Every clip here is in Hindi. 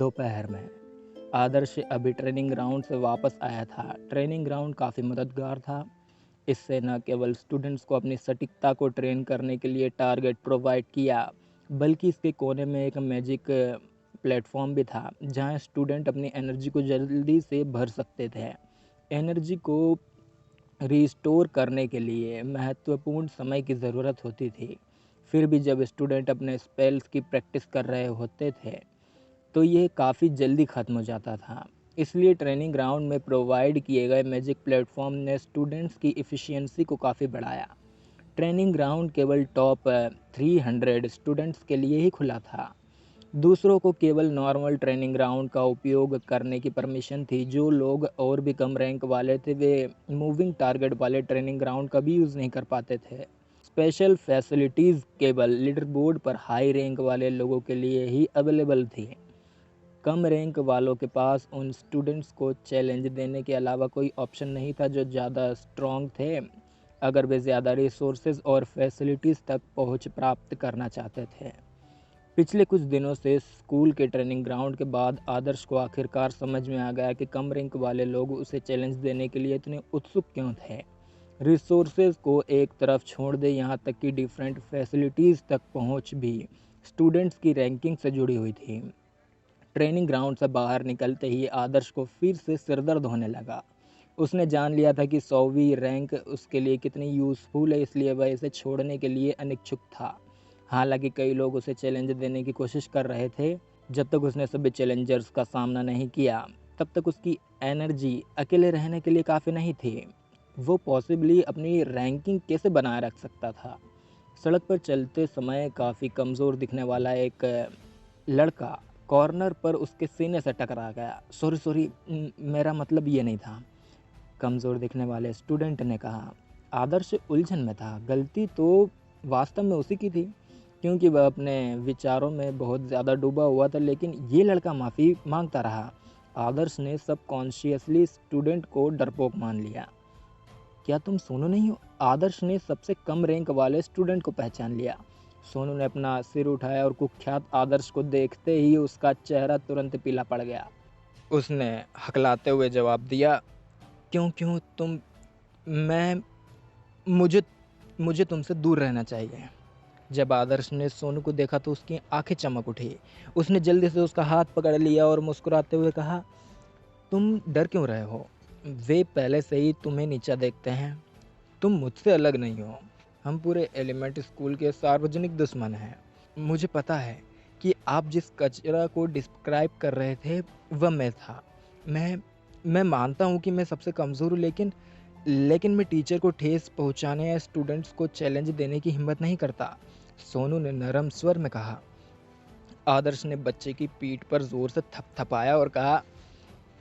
दोपहर में आदर्श अभी ट्रेनिंग ग्राउंड से वापस आया था। ट्रेनिंग ग्राउंड काफ़ी मददगार था। इससे न केवल स्टूडेंट्स को अपनी सटीकता को ट्रेन करने के लिए टारगेट प्रोवाइड किया, बल्कि इसके कोने में एक मैजिक प्लेटफॉर्म भी था, जहां स्टूडेंट अपनी एनर्जी को जल्दी से भर सकते थे। एनर्जी को रिस्टोर करने के लिए महत्वपूर्ण समय की ज़रूरत होती थी। फिर भी जब स्टूडेंट अपने स्पेल्स की प्रैक्टिस कर रहे होते थे, तो ये काफ़ी जल्दी ख़त्म हो जाता था। इसलिए ट्रेनिंग ग्राउंड में प्रोवाइड किए गए मैजिक प्लेटफॉर्म ने स्टूडेंट्स की एफिशिएंसी को काफ़ी बढ़ाया। ट्रेनिंग ग्राउंड केवल टॉप 300 स्टूडेंट्स के लिए ही खुला था। दूसरों को केवल नॉर्मल ट्रेनिंग ग्राउंड का उपयोग करने की परमिशन थी। जो लोग और भी कम रैंक वाले थे, वे मूविंग टारगेट वाले ट्रेनिंग ग्राउंड का भी यूज़ नहीं कर पाते थे। स्पेशल फैसिलिटीज़ केवल लीडर बोर्ड पर हाई रैंक वाले लोगों के लिए ही अवेलेबल थी। कम रैंक वालों के पास उन स्टूडेंट्स को चैलेंज देने के अलावा कोई ऑप्शन नहीं था जो ज़्यादा स्ट्रॉन्ग थे, अगर वे ज़्यादा रिसोर्सेज और फैसिलिटीज़ तक पहुंच प्राप्त करना चाहते थे। पिछले कुछ दिनों से स्कूल के ट्रेनिंग ग्राउंड के बाद आदर्श को आखिरकार समझ में आ गया कि कम रैंक वाले लोग उसे चैलेंज देने के लिए इतने उत्सुक क्यों थे। रिसोर्सेज को एक तरफ छोड़ दे, यहाँ तक कि डिफरेंट फैसिलिटीज़ तक पहुंच भी स्टूडेंट्स की रैंकिंग से जुड़ी हुई थी। ट्रेनिंग ग्राउंड से बाहर निकलते ही आदर्श को फिर से सिरदर्द होने लगा। उसने जान लिया था कि 100वीं रैंक उसके लिए कितनी यूज़फुल है, इसलिए वह इसे छोड़ने के लिए अनिच्छुक था। हालांकि कई लोग उसे चैलेंज देने की कोशिश कर रहे थे। जब तक उसने सभी चैलेंजर्स का सामना नहीं किया, तब तक उसकी एनर्जी अकेले रहने के लिए काफ़ी नहीं थी। वो पॉसिबली अपनी रैंकिंग कैसे बनाए रख सकता था। सड़क पर चलते समय काफ़ी कमज़ोर दिखने वाला एक लड़का कॉर्नर पर उसके सीने से टकरा गया। सॉरी सॉरी, मेरा मतलब ये नहीं था, कमज़ोर दिखने वाले स्टूडेंट ने कहा। आदर्श उलझन में था। गलती तो वास्तव में उसी की थी, क्योंकि वह अपने विचारों में बहुत ज़्यादा डूबा हुआ था, लेकिन ये लड़का माफ़ी मांगता रहा। आदर्श ने सबकॉन्शियसली स्टूडेंट को डरपोक मान लिया। क्या तुम सोनू नहीं हो? आदर्श ने सबसे कम रैंक वाले स्टूडेंट को पहचान लिया। सोनू ने अपना सिर उठाया और कुख्यात आदर्श को देखते ही उसका चेहरा तुरंत पीला पड़ गया। उसने हकलाते हुए जवाब दिया, क्यों क्यों तुम मैं मुझे मुझे तुमसे दूर रहना चाहिए। जब आदर्श ने सोनू को देखा तो उसकी आंखें चमक उठी। उसने जल्दी से उसका हाथ पकड़ लिया और मुस्कुराते हुए कहा, तुम डर क्यों रहे हो? वे पहले से ही तुम्हें नीचा देखते हैं। तुम मुझसे अलग नहीं हो। हम पूरे एलिमेंट स्कूल के सार्वजनिक दुश्मन हैं। मुझे पता है कि आप जिस कचरा को डिस्क्राइब कर रहे थे, वह मैं था। मैं मानता हूँ कि मैं सबसे कमज़ोर हूँ, लेकिन मैं टीचर को ठेस पहुँचाने या स्टूडेंट्स को चैलेंज देने की हिम्मत नहीं करता। सोनू ने नरम स्वर में कहा। आदर्श ने बच्चे की पीठ पर ज़ोर से थपथपाया और कहा,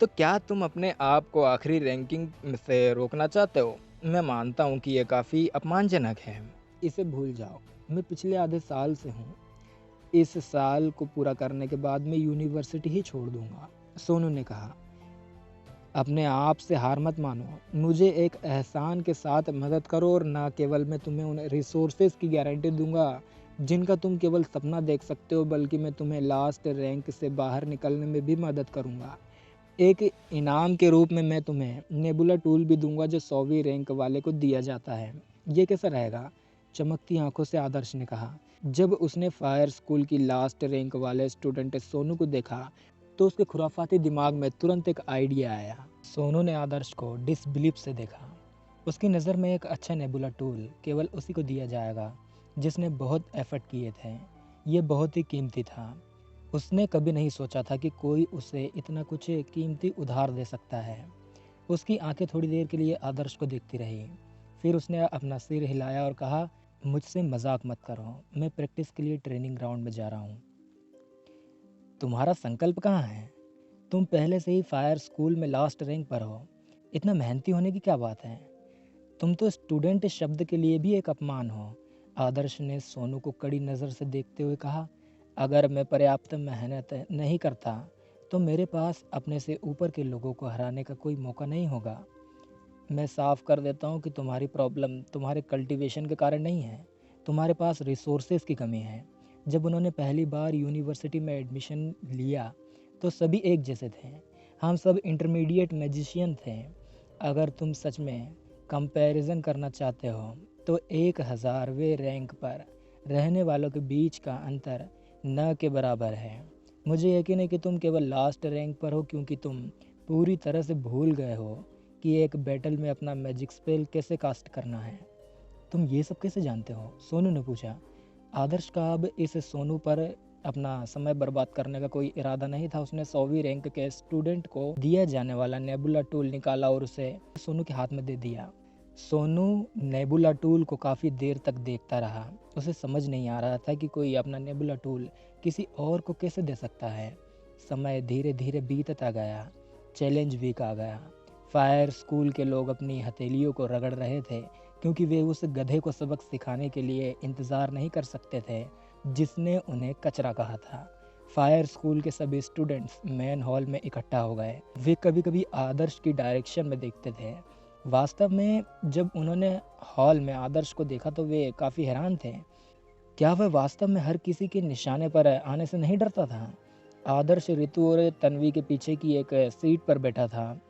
तो क्या तुम अपने आप को आखिरी रैंकिंग से रोकना चाहते हो? मैं मानता हूँ कि यह काफ़ी अपमानजनक है। इसे भूल जाओ। मैं पिछले आधे साल से हूँ। इस साल को पूरा करने के बाद मैं यूनिवर्सिटी ही छोड़ दूंगा। सोनू ने कहा, अपने आप से हार मत मानो। मुझे एक एहसान के साथ मदद करो, और ना केवल मैं तुम्हें उन रिसोर्सेज की गारंटी दूंगा जिनका तुम केवल सपना देख सकते हो, बल्कि मैं तुम्हें लास्ट रैंक से बाहर निकलने में भी मदद करूंगा। एक इनाम के रूप में मैं तुम्हें नेबुला टूल भी दूंगा, जो 100वीं रैंक वाले को दिया जाता है। ये कैसा रहेगा? चमकती आंखों से आदर्श ने कहा। जब उसने फायर स्कूल की लास्ट रैंक वाले स्टूडेंट सोनू को देखा, तो उसके खुराफाती दिमाग में तुरंत एक आइडिया आया। सोनू ने आदर्श को डिसबिलीफ से देखा। उसकी नज़र में एक अच्छा नेबुला टूल केवल उसी को दिया जाएगा जिसने बहुत एफर्ट किए थे। ये बहुत ही कीमती था। उसने कभी नहीं सोचा था कि कोई उसे इतना कुछ कीमती उधार दे सकता है। उसकी आंखें थोड़ी देर के लिए आदर्श को देखती रही। फिर उसने अपना सिर हिलाया और कहा, मुझसे मजाक मत करो। मैं प्रैक्टिस के लिए ट्रेनिंग ग्राउंड में जा रहा हूँ। तुम्हारा संकल्प कहाँ है? तुम पहले से ही फायर स्कूल में लास्ट रैंक पर हो। इतना मेहनती होने की क्या बात है? तुम तो स्टूडेंट शब्द के लिए भी एक अपमान हो। आदर्श ने सोनू को कड़ी नज़र से देखते हुए कहा, अगर मैं पर्याप्त मेहनत नहीं करता तो मेरे पास अपने से ऊपर के लोगों को हराने का कोई मौका नहीं होगा। मैं साफ कर देता हूँ कि तुम्हारी प्रॉब्लम तुम्हारे कल्टीवेशन के कारण नहीं है, तुम्हारे पास रिसोर्सेज की कमी है। जब उन्होंने पहली बार यूनिवर्सिटी में एडमिशन लिया, तो सभी एक जैसे थे। हम सब इंटरमीडिएट मैजिशियन थे। अगर तुम सच में कंपैरिजन करना चाहते हो तो 1000वें रैंक पर रहने वालों के बीच का अंतर न के बराबर है। मुझे यकीन है कि तुम केवल लास्ट रैंक पर हो क्योंकि तुम पूरी तरह से भूल गए हो कि एक बैटल में अपना मैजिक स्पेल कैसे कास्ट करना है। तुम ये सब कैसे जानते हो? सोनू ने पूछा। आदर्श का अब इस सोनू पर अपना समय बर्बाद करने का कोई इरादा नहीं था। उसने 100वीं रैंक के स्टूडेंट को दिया जाने वाला नेबुला टूल निकाला और उसे सोनू के हाथ में दे दिया। सोनू नेबुला टूल को काफ़ी देर तक देखता रहा। उसे समझ नहीं आ रहा था कि कोई अपना नेबुला टूल किसी और को कैसे दे सकता है। समय धीरे धीरे बीतता गया। चैलेंज वीक आ गया। फायर स्कूल के लोग अपनी हथेलियों को रगड़ रहे थे क्योंकि वे उस गधे को सबक सिखाने के लिए इंतज़ार नहीं कर सकते थे जिसने उन्हें कचरा कहा था। फायर स्कूल के सभी स्टूडेंट्स मेन हॉल में इकट्ठा हो गए। वे कभी कभी आदर्श की डायरेक्शन में देखते थे। वास्तव में जब उन्होंने हॉल में आदर्श को देखा तो वे काफ़ी हैरान थे। क्या वह वास्तव में हर किसी के निशाने पर आने से नहीं डरता था? आदर्श ऋतु और तन्वी के पीछे की एक सीट पर बैठा था।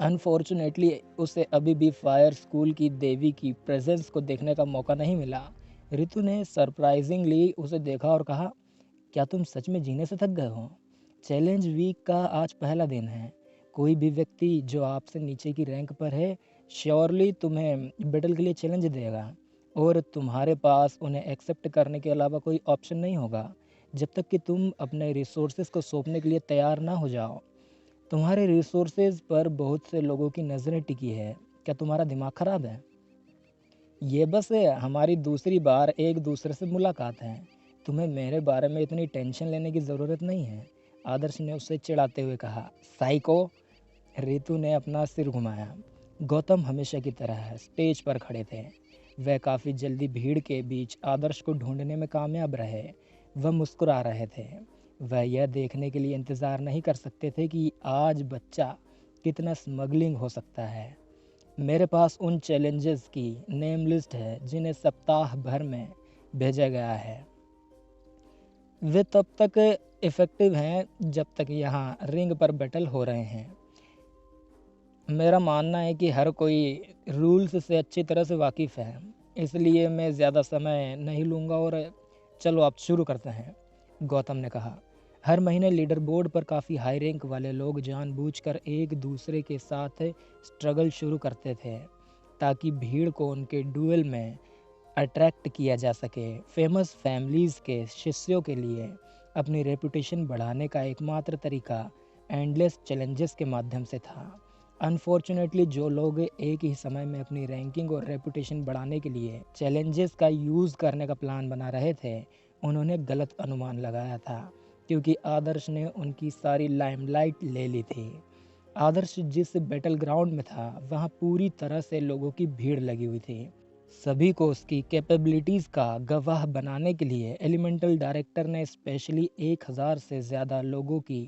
अनफॉर्चुनेटली उसे अभी भी फायर स्कूल की देवी की प्रेजेंस को देखने का मौका नहीं मिला। ऋतु ने सरप्राइजिंगली उसे देखा और कहा, क्या तुम सच में जीने से थक गए हो? चैलेंज वीक का आज पहला दिन है। कोई भी व्यक्ति जो आपसे नीचे की रैंक पर है श्योरली तुम्हें बैटल के लिए चैलेंज देगा और तुम्हारे पास उन्हें एक्सेप्ट करने के अलावा कोई ऑप्शन नहीं होगा जब तक कि तुम अपने रिसोर्सेज को सौंपने के लिए तैयार ना हो जाओ। तुम्हारे रिसोर्सेज पर बहुत से लोगों की नज़रें टिकी है। क्या तुम्हारा दिमाग ख़राब है? ये बस हमारी दूसरी बार एक दूसरे से मुलाकात है। तुम्हें मेरे बारे में इतनी टेंशन लेने की ज़रूरत नहीं है, आदर्श ने उससे चिढ़ाते हुए कहा। साइको! रितु ने अपना सिर घुमाया। गौतम हमेशा की तरह स्टेज पर खड़े थे। वह काफ़ी जल्दी भीड़ के बीच आदर्श को ढूंढने में कामयाब रहे। वह मुस्कुरा रहे थे। वह यह देखने के लिए इंतज़ार नहीं कर सकते थे कि आज बच्चा कितना स्मगलिंग हो सकता है। मेरे पास उन चैलेंजेस की नेम लिस्ट है जिन्हें सप्ताह भर में भेजा गया है। वे तब तक इफ़ेक्टिव हैं जब तक यहाँ रिंग पर बैटल हो रहे हैं। मेरा मानना है कि हर कोई रूल्स से अच्छी तरह से वाकिफ़ है, इसलिए मैं ज़्यादा समय नहीं लूँगा और चलो आप शुरू करते हैं, गौतम ने कहा। हर महीने लीडर बोर्ड पर काफ़ी हाई रैंक वाले लोग जानबूझकर एक दूसरे के साथ स्ट्रगल शुरू करते थे ताकि भीड़ को उनके डुएल में अट्रैक्ट किया जा सके। फेमस फैमिलीज़ के शिष्यों के लिए अपनी रेपुटेशन बढ़ाने का एकमात्र तरीका एंडलेस चैलेंजेस के माध्यम से था। अनफॉर्चुनेटली जो लोग एक ही समय में अपनी रैंकिंग और रेपुटेशन बढ़ाने के लिए चैलेंजेस का यूज़ करने का प्लान बना रहे थे, उन्होंने गलत अनुमान लगाया था क्योंकि आदर्श ने उनकी सारी लाइमलाइट ले ली थी। आदर्श जिस बैटल ग्राउंड में था वहाँ पूरी तरह से लोगों की भीड़ लगी हुई थी। सभी को उसकी कैपेबिलिटीज़ का गवाह बनाने के लिए एलिमेंटल डायरेक्टर ने स्पेशली 1000 से ज़्यादा लोगों की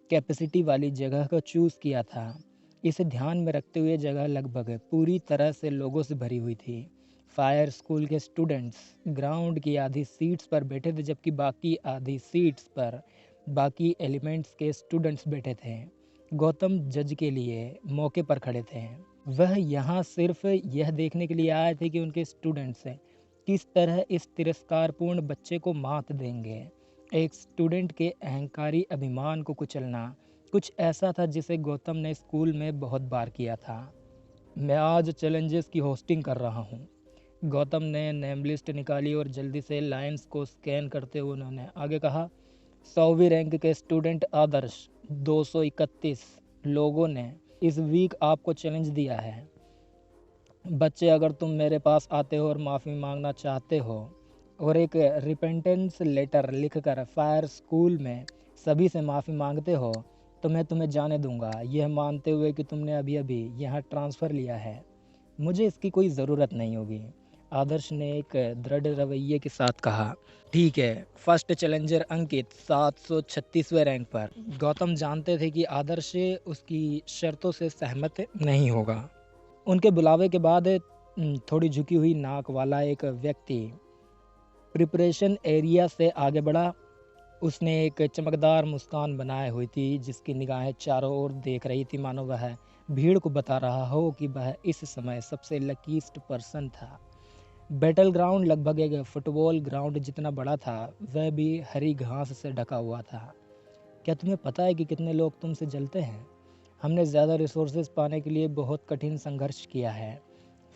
कैपेसिटी वाली जगह को चूज़ किया था। इसे ध्यान में रखते हुए जगह लगभग पूरी तरह से लोगों से भरी हुई थी। फायर स्कूल के स्टूडेंट्स ग्राउंड की आधी सीट्स पर बैठे थे जबकि बाकी आधी सीट्स पर बाकी एलिमेंट्स के स्टूडेंट्स बैठे थे। गौतम जज के लिए मौके पर खड़े थे। वह यहाँ सिर्फ यह देखने के लिए आए थे कि उनके स्टूडेंट्स किस तरह इस तिरस्कारपूर्ण बच्चे को मात देंगे। एक स्टूडेंट के अहंकारी अभिमान को कुचलना कुछ ऐसा था जिसे गौतम ने स्कूल में बहुत बार किया था। मैं आज चैलेंजेस की होस्टिंग कर रहा हूँ। गौतम ने नेम लिस्ट निकाली और जल्दी से लाइंस को स्कैन करते हुए उन्होंने आगे कहा। 100वीं रैंक के स्टूडेंट आदर्श 231 लोगों ने इस वीक आपको चैलेंज दिया है। बच्चे, अगर तुम मेरे पास आते हो और माफ़ी मांगना चाहते हो और एक रिपेंटेंस लेटर लिखकर फायर स्कूल में सभी से माफ़ी मांगते हो तो मैं तुम्हें जाने दूंगा, यह मानते हुए कि तुमने अभी अभी यहाँ ट्रांसफ़र लिया है। मुझे इसकी कोई ज़रूरत नहीं होगी, आदर्श ने एक दृढ़ रवैये के साथ कहा। ठीक है, फर्स्ट चैलेंजर अंकित 736वें रैंक पर। गौतम जानते थे कि आदर्श उसकी शर्तों से सहमत नहीं होगा। उनके बुलावे के बाद थोड़ी झुकी हुई नाक वाला एक व्यक्ति प्रिपरेशन एरिया से आगे बढ़ा। उसने एक चमकदार मुस्कान बनाए हुई थी जिसकी निगाहें चारों ओर देख रही थी, मानो वह भीड़ को बता रहा हो कि वह इस समय सबसे लकीस्ट पर्सन था। बैटल ग्राउंड लगभग एक फुटबॉल ग्राउंड जितना बड़ा था, वह भी हरी घास से ढका हुआ था। क्या तुम्हें पता है कि कितने लोग तुमसे जलते हैं? हमने ज़्यादा रिसोर्सेज पाने के लिए बहुत कठिन संघर्ष किया है,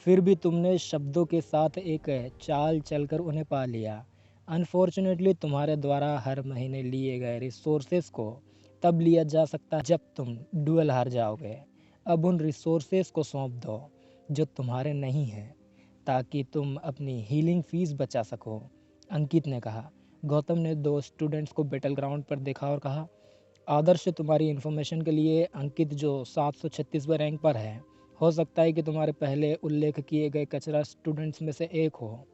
फिर भी तुमने शब्दों के साथ एक चाल चलकर उन्हें पा लिया। अनफॉर्चुनेटली तुम्हारे द्वारा हर महीने लिए गए रिसोर्सेज को तब लिया जा सकता है जब तुम डुअल हार जाओगे। अब उन रिसोर्सेज को सौंप दो जो तुम्हारे नहीं हैं, ताकि तुम अपनी हीलिंग फीस बचा सको, अंकित ने कहा। गौतम ने दो स्टूडेंट्स को बैटल ग्राउंड पर देखा और कहा, आदर्श, तुम्हारी इन्फॉर्मेशन के लिए अंकित जो 736वें रैंक पर है, हो सकता है कि तुम्हारे पहले उल्लेख किए गए कचरा स्टूडेंट्स में से एक हो।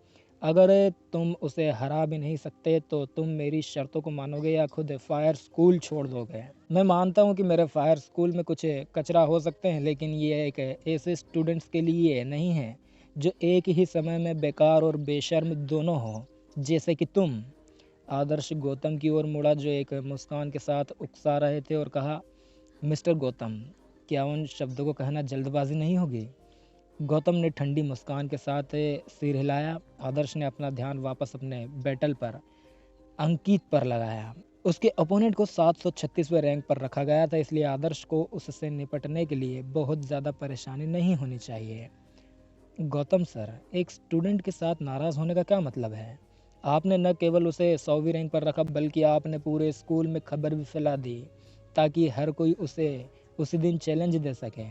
अगर तुम उसे हरा भी नहीं सकते तो तुम मेरी शर्तों को मानोगे या खुद फायर स्कूल छोड़ दोगे? मैं मानता हूँ कि मेरे फायर स्कूल में कुछ कचरा हो सकते हैं, लेकिन ये एक ऐसे स्टूडेंट्स के लिए नहीं है जो एक ही समय में बेकार और बेशर्म दोनों हो, जैसे कि तुम। आदर्श गौतम की ओर मुड़ा जो एक मुस्कान के साथ उकसा रहे थे और कहा, मिस्टर गौतम, क्या उन शब्दों को कहना जल्दबाजी नहीं होगी? गौतम ने ठंडी मुस्कान के साथ सिर हिलाया। आदर्श ने अपना ध्यान वापस अपने बैटल पर अंकित पर लगाया। उसके ओपोनेंट को 736वें रैंक पर रखा गया था, इसलिए आदर्श को उससे निपटने के लिए बहुत ज़्यादा परेशानी नहीं होनी चाहिए। गौतम सर, एक स्टूडेंट के साथ नाराज़ होने का क्या मतलब है? आपने न केवल उसे 100वीं रैंक पर रखा, बल्कि आपने पूरे स्कूल में खबर भी फैला दी ताकि हर कोई उसे उसी दिन चैलेंज दे सके।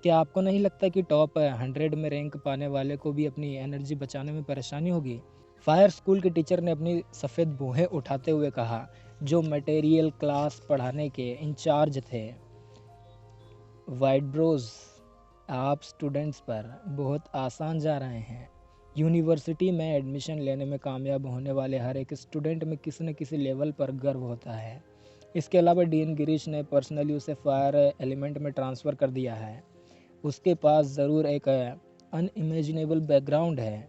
क्या आपको नहीं लगता कि टॉप 100 में रैंक पाने वाले को भी अपनी एनर्जी बचाने में परेशानी होगी? फायर स्कूल के टीचर ने अपनी सफ़ेद भौहें उठाते हुए कहा, जो मटेरियल क्लास पढ़ाने के इंचार्ज थे। वाइट ब्रोज, आप स्टूडेंट्स पर बहुत आसान जा रहे हैं। यूनिवर्सिटी में एडमिशन लेने में कामयाब होने वाले हर एक स्टूडेंट में किसी न किसी लेवल पर गर्व होता है। इसके अलावा डीन गिरीश ने पर्सनली उसे फायर एलिमेंट में ट्रांसफ़र कर दिया है। उसके पास ज़रूर एक अनइमेजिनेबल बैकग्राउंड है।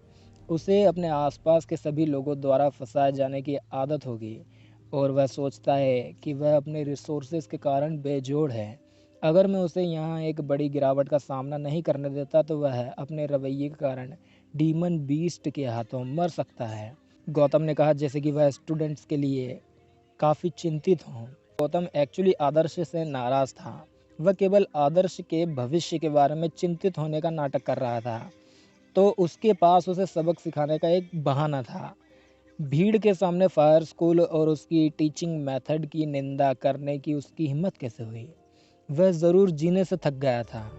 उसे अपने आसपास के सभी लोगों द्वारा फंसाए जाने की आदत होगी और वह सोचता है कि वह अपने रिसोर्सेज के कारण बेजोड़ है। अगर मैं उसे यहाँ एक बड़ी गिरावट का सामना नहीं करने देता तो वह अपने रवैये के कारण डीमन बीस्ट के हाथों मर सकता है। गौतम ने कहा, जैसे कि वह स्टूडेंट्स के लिए काफ़ी चिंतित हों। गौतम एक्चुअली आदर्श से नाराज़ था। वह केवल आदर्श के भविष्य के बारे में चिंतित होने का नाटक कर रहा था, तो उसके पास उसे सबक सिखाने का एक बहाना था। भीड़ के सामने फायर स्कूल और उसकी टीचिंग मेथड की निंदा करने की उसकी हिम्मत कैसे हुई? वह ज़रूर जीने से थक गया था।